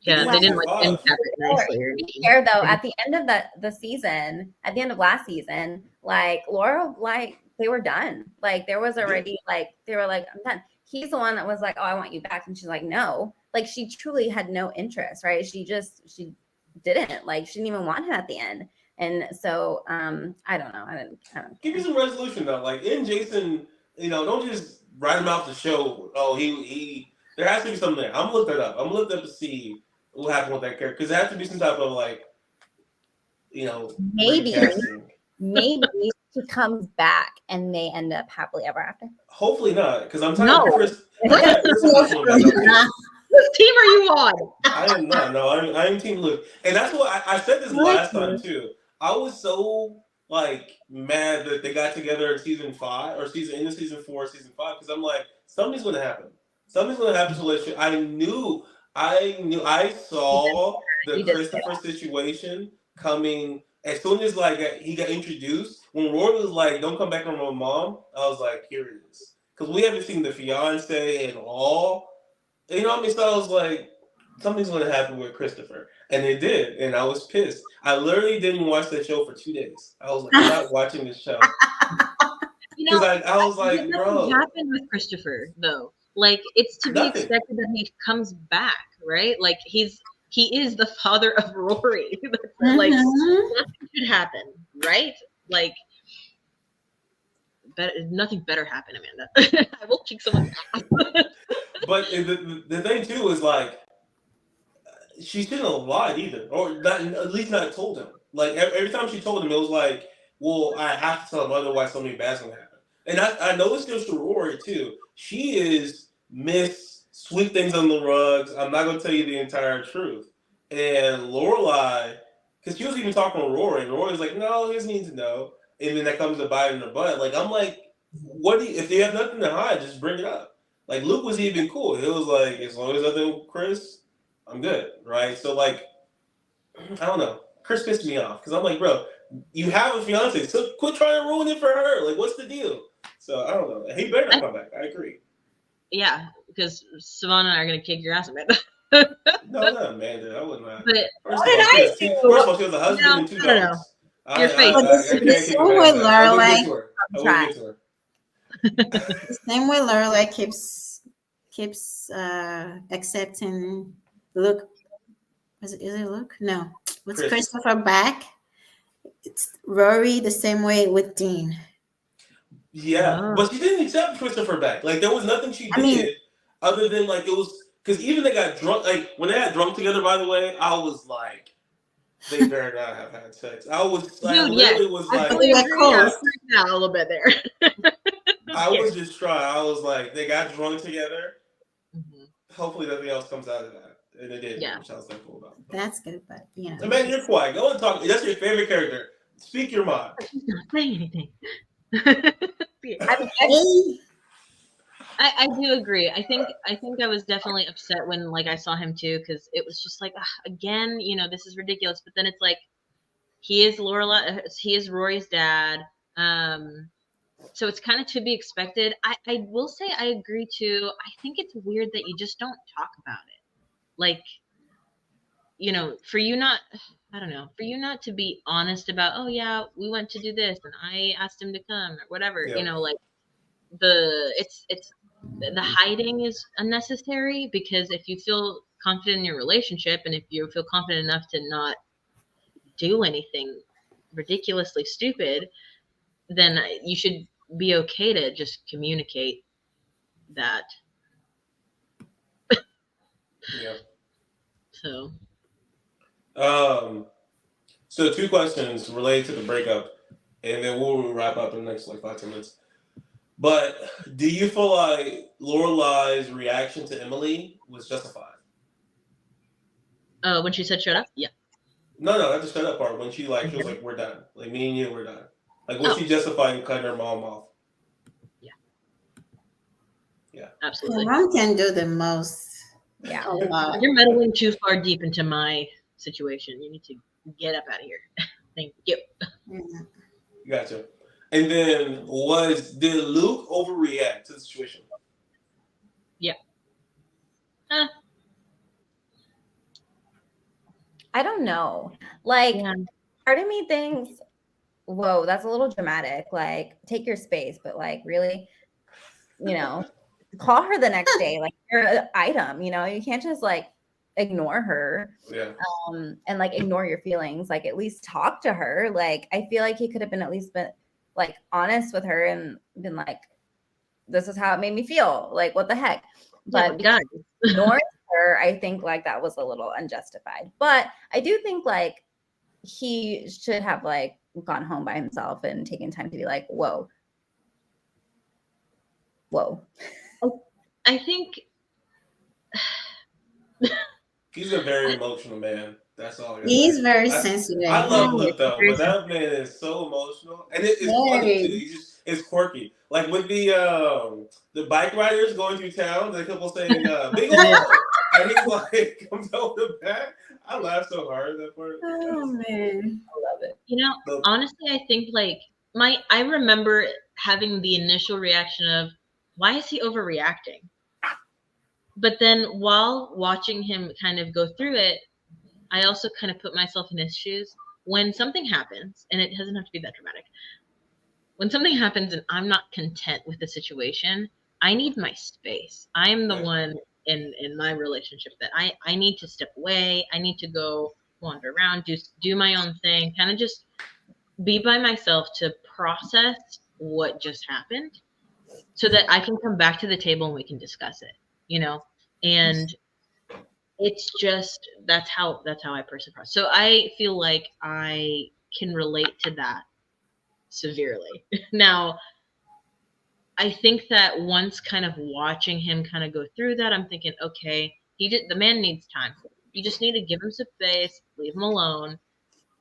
yeah, they didn't like Five. end cap it nicely. To be fair though, at the end of the season, at the end of last season, like Laura, like they were done. Like there was already like they were like, I'm done. He's the one that was like, oh, I want you back, and she's like, no. Like she truly had no interest, right? She didn't like. She didn't even want him at the end. And so I don't know. I don't Give me some resolution though. Like in Jason, don't just write him out the show. Oh, he. There has to be something there. I'm gonna look that up. I'm gonna look that up to see what happened with that character because there has to be some type of like, recasting. maybe he comes back and they end up happily ever after. Hopefully not, because I'm tired of Chris. What team are you on? I am not. No, I am Team Luke, and that's what I said this last time too. I was so like mad that they got together in season 5 or season 4, season 5, because I'm like, something's gonna happen. Something's gonna happen to the relationship. I saw the Christopher situation coming as soon as like he got introduced. When Rory was like, "Don't come back on my mom," I was like, "Here it is," because we haven't seen the fiance and all. You know what I mean? So I was like, something's gonna happen with Christopher, and it did, and I was pissed. I literally didn't watch that show for 2 days. I was like, I'm not watching this show. Because I was like, bro, happened with Christopher though. Like it's to be expected that he comes back, right? Like he is the father of Rory. Like nothing should happen, right? Like nothing better happen, Amanda. I will kick someone's ass. But the thing too is like she shouldn't have lied either, or not, at least not told him. Like every time she told him, it was like, well, I have to tell him, otherwise something bad's gonna happen. And I noticed this to Rory too. She is miss sweep things on the rugs. I'm not gonna tell you the entire truth. And Lorelai, because she was even talking to Rory, and Rory's like, no, he just needs to know. And then that comes to bite in the butt. Like I'm like, what do you, if you have nothing to hide, just bring it up. Like Luke was even cool. It was like, as long as nothing with Chris, I'm good, right? So like, I don't know. Chris pissed me off because I'm like, bro, you have a fiance, so quit trying to ruin it for her. Like, what's the deal? So I don't know. He better not come back. I agree. Yeah, because Savannah and I are gonna kick your ass, Amanda. No, not Amanda. I would not. But First of all, she has a husband and 2 dogs. Your face. The same way Lorelai. I will get to her. The same way Lorelai keeps accepting Luke. Is it Luke? No. What's Christopher back? It's Rory the same way with Dean. Yeah, but she didn't accept Christopher back. Like there was nothing she did other than like it was because even they got drunk. Like when they got drunk together, by the way, I was like, they better not have had sex. I was like, dude, literally was like, I freaked out a little bit there. I was just trying. I was like, they got drunk together. Mm-hmm. Hopefully, nothing else comes out of that, and it did. Yeah, which I was thankful about. That's good, but yeah. So, man, you're quiet. Go and talk. That's your favorite character. Speak your mind. She's not saying anything. I do agree. I think I was definitely upset when like I saw him too because it was just like again, this is ridiculous. But then it's like he is Rory's dad, so it's kind of to be expected. I will say I agree too. I think it's weird that you just don't talk about it, like for you not. I don't know, for you not to be honest about, oh yeah, we went to do this and I asked him to come or whatever, like the hiding is unnecessary because if you feel confident in your relationship and if you feel confident enough to not do anything ridiculously stupid, then you should be okay to just communicate that. Yeah. So 2 questions related to the breakup, and then we'll wrap up in the next 5-10 minutes. But do you feel like Lorelai's reaction to Emily was justified? When she said shut up? Yeah. No, not the shut up part. When she was like, we're done. Like, me and you, we're done. Like, was she justified in cutting her mom off? Yeah. Yeah. Absolutely. Your mom can do the most. Yeah. You're meddling too far deep into my situation. You need to get up out of here. Thank you. Gotcha. And then did Luke overreact to the situation? Yeah. I don't know. Like, part of me thinks, whoa, that's a little dramatic. Like, take your space, but like, really, call her the next day. Like, you're an item. You can't just like ignore her. Yeah. And like ignore your feelings. Like, at least talk to her. Like, I feel like he could have been at least been like honest with her and been like, this is how it made me feel. Like, what the heck? But ignoring her, I think like that was a little unjustified. But I do think like he should have like gone home by himself and taken time to be like, whoa. I think he's a very emotional man. That's all. He's very sensitive. I love Luke though, but that man is so emotional, and it's funny too. It's quirky. Like with the bike riders going through town, they kept on saying "big old," and he's like comes out the back. I laughed so hard at that part. Oh man, I love it. Honestly, I think like I remember having the initial reaction of, why is he overreacting? But then while watching him kind of go through it, I also kind of put myself in his shoes. When something happens, and it doesn't have to be that dramatic, when something happens and I'm not content with the situation, I need my space. I am the one in my relationship that I need to step away. I need to go wander around, do my own thing, kind of just be by myself to process what just happened so that I can come back to the table and we can discuss it, you know? And it's just that's how I personally process. So I feel like I can relate to that severely. Now, I think that once kind of watching him kind of go through that, I'm thinking, okay, the man needs time. You just need to give him some space, leave him alone.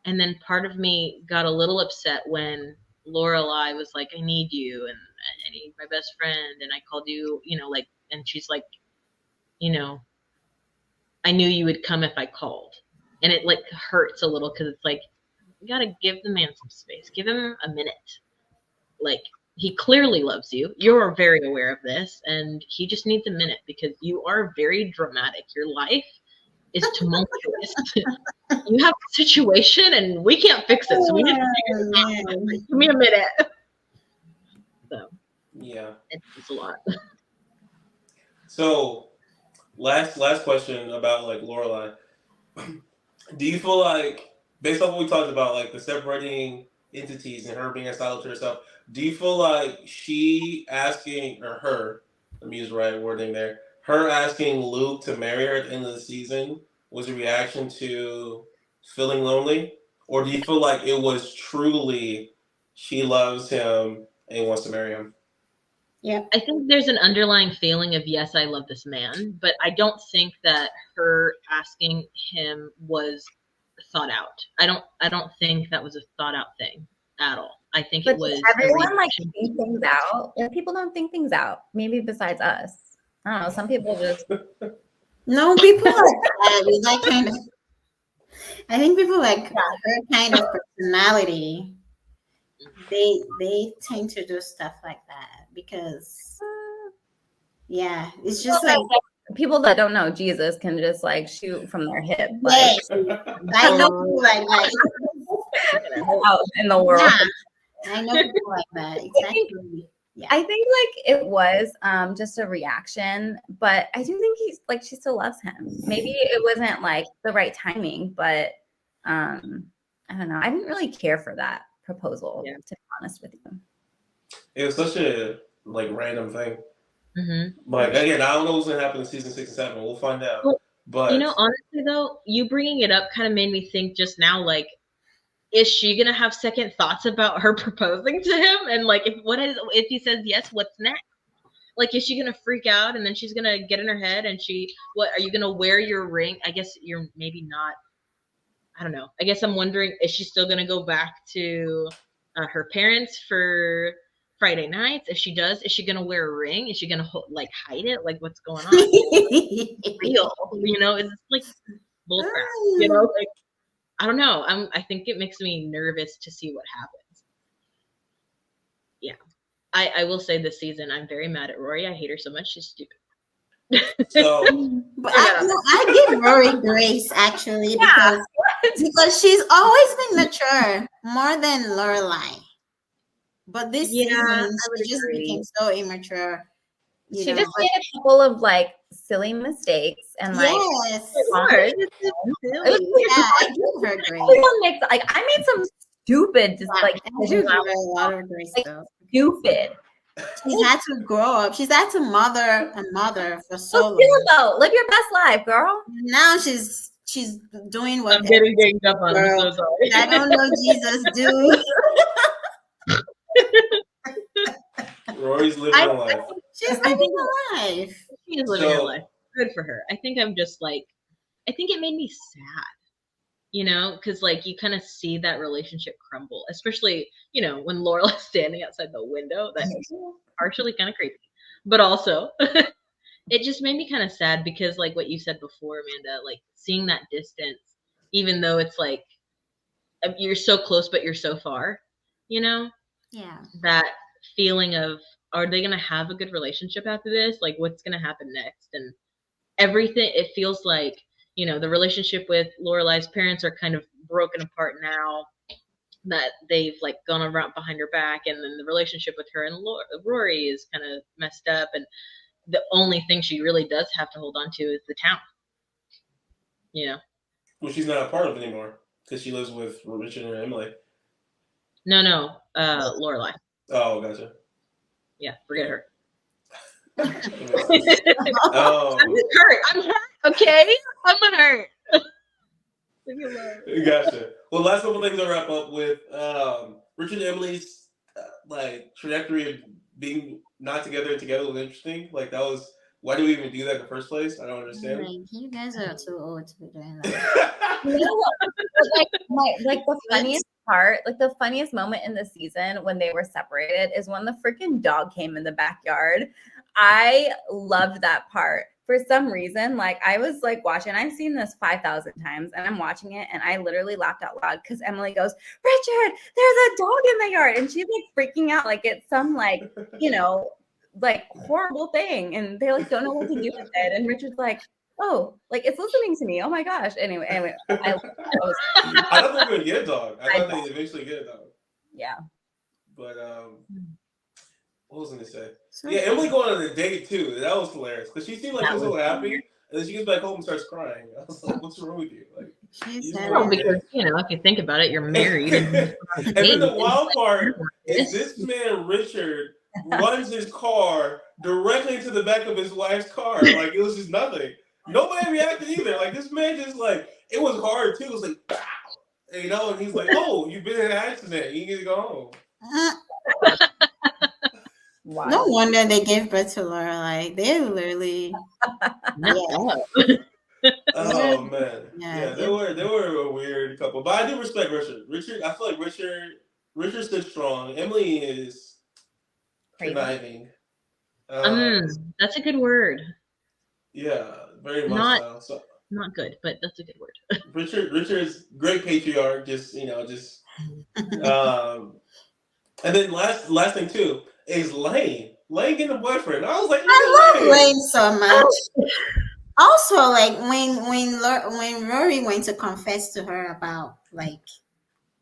And then part of me got a little upset when Lorelai was like, I need you and I need my best friend and I called you, like, and she's like, you know, I knew you would come if I called. And it like hurts a little because it's like, you gotta give the man some space. Give him a minute. Like, he clearly loves you. You're very aware of this, and he just needs a minute because you are very dramatic. Your life is tumultuous. You have a situation, and we can't fix it, so we need to figure it out. Give me a minute. So, yeah, it's a lot. So, last question about like Lorelai. Do you feel like, based on what we talked about, like the separating entities and her being silent to herself, do you feel like she asking, or her, let me use the right wording there, her asking Luke to marry her at the end of the season was a reaction to feeling lonely? Or do you feel like it was truly she loves him and wants to marry him? Yeah. I think there's an underlying feeling of, yes, I love this man, but I don't think that her asking him was thought out. I don't think that was a thought out thing at all. I think it was everyone like think things out. Like, people don't think things out. Maybe besides us. I don't know. Some people just No, people like that kind of. I think people like her kind of personality. They tend to do stuff like that because yeah, it's just like people that don't know Jesus can just like shoot from their hip. Like, yes, I know people like that. Out in the world. Yeah, I know people like that. Exactly. Yeah. I think like it was just a reaction, but I do think he's like, she still loves him. Maybe it wasn't like the right timing, but I don't know. I didn't really care for that proposal, to be honest with you. It was such a like random thing. Mm-hmm. Like, again, I don't know what's gonna happen in season 6 and 7. We'll find out. Well, but honestly though, you bringing it up kind of made me think just now, like, is she gonna have second thoughts about her proposing to him? And like, if he says yes, what's next? Like, is she gonna freak out and then she's gonna get in her head and what are you gonna wear your ring? I guess you're maybe not. I don't know. I guess I'm wondering, is she still gonna go back to her parents for Friday nights? If she does, is she gonna wear a ring? Is she gonna like hide it? Like, what's going on? Real, it's like bullcrap. Like, I don't know. I think it makes me nervous to see what happens. Yeah, I will say this season I'm very mad at Rory. I hate her so much. She's stupid. So, but I give Rory grace actually because she's always been mature more than Lorelai. But this season she just became so immature. She just made a couple of like silly mistakes and like yes, I give her grace. Like, I made some stupid like I give her a lot of grace though. Stupid. She's had to grow up. She's had to mother for so long. Live your best life, girl. Now she's doing what I'm getting ganged up on. I'm so sorry. I don't know Jesus do. Rory's living her life. She's living her life. She is living her life. Good for her. I think I'm just like, I think it made me sad. Because like you kind of see that relationship crumble, especially, when Laurel's standing outside the window. That's partially kind of creepy. But also, it just made me kind of sad because like what you said before, Amanda, like seeing that distance, even though it's like you're so close, but you're so far, Yeah. That feeling of, are they going to have a good relationship after this? Like what's going to happen next? And everything, it feels like, the relationship with Lorelai's parents are kind of broken apart now. that they've like gone around behind her back, and then the relationship with her and Rory is kind of messed up, and the only thing she really does have to hold on to is the town. You know. Well, she's not a part of it anymore because she lives with Richard and Emily. No, Lorelai. Oh, gotcha. Yeah, forget her. Oh. I'm hurt. Okay, I'm hurt. Gotcha. Well, last couple things to wrap up with. Richard and Emily's like trajectory of being not together and together was interesting. Like that was why do we even do that in the first place? I don't understand. Like, you guys are too old to be doing that. Like the funniest part, like the funniest moment in the season when they were separated is when the freaking dog came in the backyard. I loved that part. For some reason, like I was like watching, I've seen this 5,000 times and I'm watching it and I literally laughed out loud because Emily goes, Richard, there's a dog in the yard. And she's like freaking out like it's some like, you know, like horrible thing. And they like don't know what to do with it. And Richard's like, oh, like it's listening to me. Oh my gosh. Anyway, I thought they were gonna get a dog. I thought they'd eventually get a dog. Yeah. But what was I gonna say? Yeah, Emily going on a date too. That was hilarious because she seemed like she was so happy, and then she gets back home and starts crying. I was like, "What's wrong with you?" Like, well, because if you think about it, you're married. And then the wild part is this man Richard runs his car directly into the back of his wife's car. Like it was just nothing. Nobody reacted either. Like this man just like it was hard too. It was like, pow! You know, and he's like, "Oh, you've been in an accident. You need to go home." Wow. No wonder they gave birth to Lorelai. They literally. Oh man, yeah, they were a weird couple, but I do respect Richard. I feel like Richard stood strong. Emily is conniving. That's a good word. Yeah, very much so. Not good, but that's a good word. Richard's great patriarch. Just and then last thing too. Is Lane getting a boyfriend? I was like, I love Lane so much. Also, like when Rory went to confess to her about like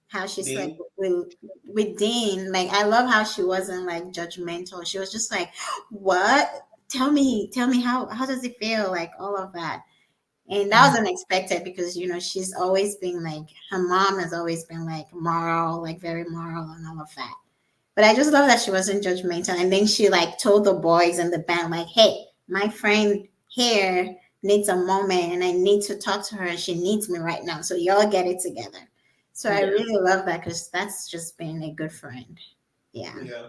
how she slept with Dean, like I love how she wasn't like judgmental. She was just like, "What? Tell me how does it feel?" Like all of that, and that was unexpected because she's always been like her mom has always been like moral, like very moral and all of that. But I just love that she wasn't judgmental. And then she like told the boys in the band, like, hey, my friend here needs a moment and I need to talk to her. She needs me right now. So y'all get it together. So I really love that because that's just being a good friend. Yeah. Yeah.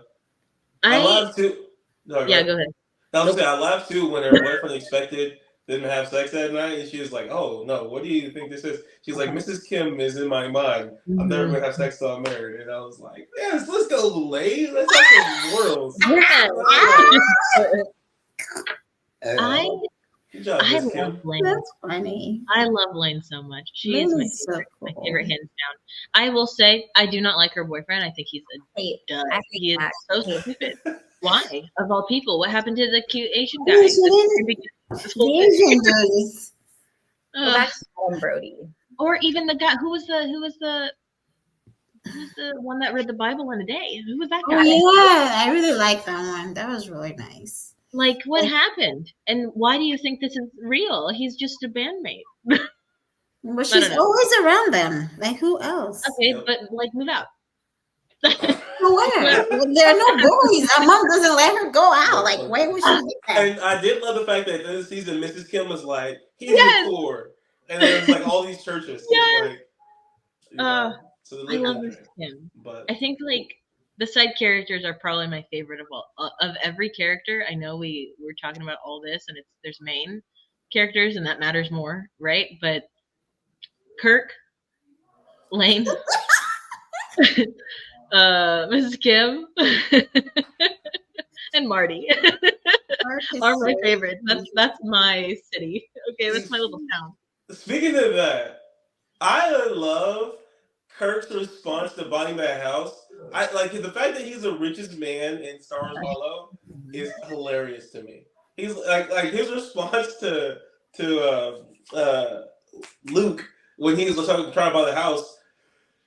I love too. No, go ahead. I was gonna say I laughed too when her boyfriend expected them to have sex that night, and she was like, "Oh no, what do you think this is?" She's like, "Mrs. Kim is in my mind. I'm never gonna have sex till I'm married." And I was like, "Yes, let's go, Lane. Let's have some worlds." Good job, I Miss Kim. love Lane. That's funny. I love Lane so much. She is my favorite, hands down. I will say I do not like her boyfriend. I think he's a dud. He is so stupid. Why? Of all people, what happened to the cute Asian guy? The Asian dudes. That's Brody. Or even the guy who was the one that read the Bible in a day. Who was that guy? Oh yeah, I really like that one. That was really nice. Like, what happened? And why do you think this is real? He's just a bandmate. But she's always around them. Like, who else? Okay, but like, move out. Where? There are no boys. Her mom doesn't let her go out. Like, where would she be at? And I did love the fact that this season, Mrs. Kim was like, he's the poor. And there's like all these churches. Yes. Like, so I love Mrs. Kim. But I think like the side characters are probably my favorite of every character. I know we're talking about all this and there's main characters and that matters more, right? But Kirk, Lane, Mrs. Kim, and Marty are my favorites. That's my city. Okay, that's my little town. Speaking of that, I love Kirk's response to buying that house. I like the fact that he's the richest man in Star Wars Hollow is hilarious to me. He's like his response to Luke when he was trying to buy the house.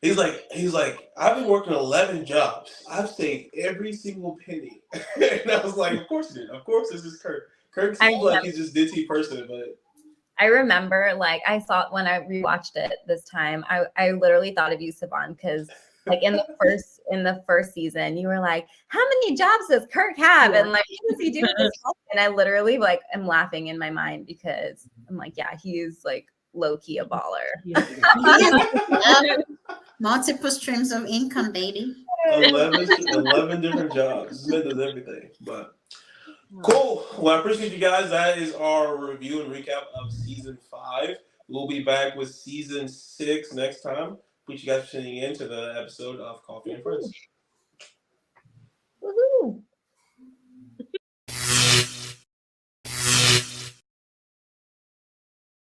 He's like, I've been working 11 jobs. I've saved every single penny. And I was like, of course he did. Of course this is Kirk. Kirk seems like he's just ditzy person, but I remember, like, I saw when I rewatched it this time, I literally thought of you, Savon, because like in the first season, you were like, how many jobs does Kirk have? And like, what does he do with his life? And I literally like am laughing in my mind because I'm like, yeah, he's like low key a baller. Multiple streams of income, baby. 11 different jobs. This man does everything. But cool. Well, I appreciate you guys. That is our review and recap of season 5. We'll be back with season 6 next time. Appreciate you guys for tuning in to the episode of Coffee and Friends. Woohoo!